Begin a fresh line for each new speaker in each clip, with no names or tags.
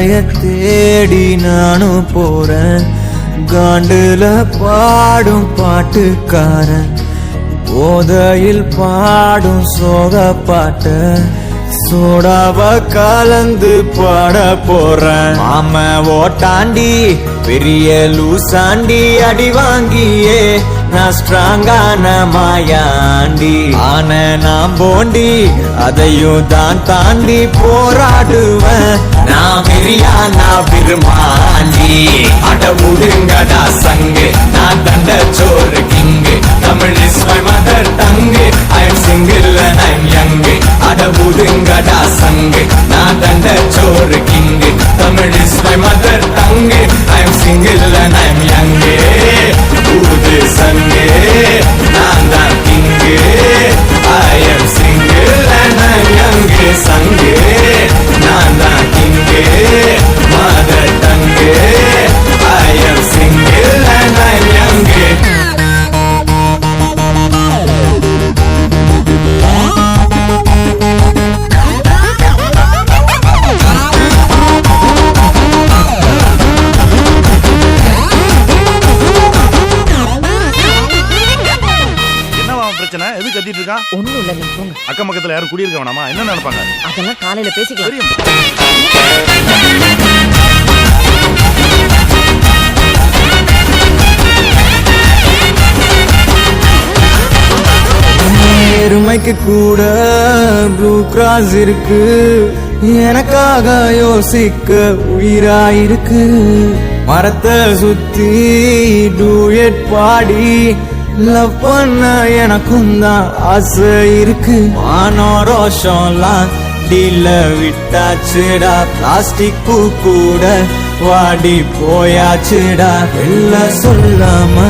கரைய தேடி நானும் போறேன். காண்டுல பாடும் பாட்டுக்காரன் போதையில் பாடும் சோக பாட்ட சோடாவ கலந்து பாட போறேன். மாம ஓட்டாண்டி பெரிய லூசாண்டி அடி வாங்கியே நான் ஸ்ட்ராங்கான மாயாண்டி. ஆன நான் போண்டி அதையும் தான் தாண்டி போராடுவேன். நான் மெரியா நான் விரும்பாண்டி. அட முடுங்கடா சங்கு நான் தண்ட சோறு king. Tamil is my mother tongue. I am single and I'm young. அட முடுங்கடா சங்கு நான் தண்ட சோறு king. Tamil is my mother tongue. I am single and I'm young. ஊது சங்கு நான் தான் king. I am single and I'm young. சங்கு நான் தான் king. Mother tongue. I am single and I'm young.
எது கத்திட்டு இருக்கா?
ஒண்ணும் இல்ல, நீ போங்க.
அக்கம் பக்கத்துல யாரும் குடியிருக்க வேணாமா? என்ன நினைப்பாங்க?
அதெல்லாம் காலையில பேசிக்கலாம்.
எருமைக்கு கூட ப்ளூ கிராஸ் இருக்கு. எனக்காக யோசிக்க உயிராயிருக்கு. மரத்தை சுத்தி டூயட் பாடி லவ் பண்ண எனக்கும் தான் ஆசை இருக்கு. மானோ ரோஷம்லாம் டீல விட்டாச்சுடா. பிளாஸ்டிக் பூ கூட வாடி போயாச்சுடா. வெள்ள சொல்லாம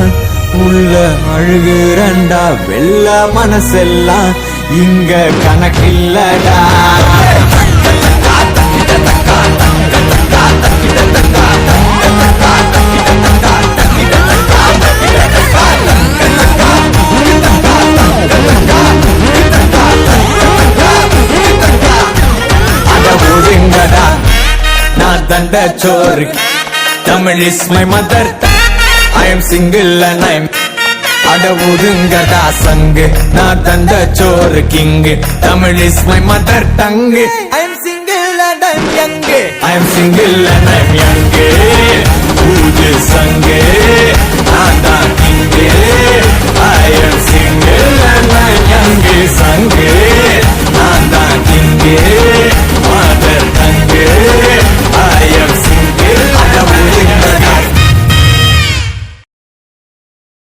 உள்ள அழுகுறண்டா. வெள்ள மனசெல்லாம் இங்க கணக்கில்லடா. தண்ட சோறு Tamil is my mother. I am single and I'm அட ஒதுங்கடா சங்கு நான் தண்ட சோறு king. Tamil is my mother tongue. I am single and I'm young. I am single and I'm young. ஊது சங்கு நான் தான் king. I am single and I'm young. சங்கு நான் தான் கிங்கு.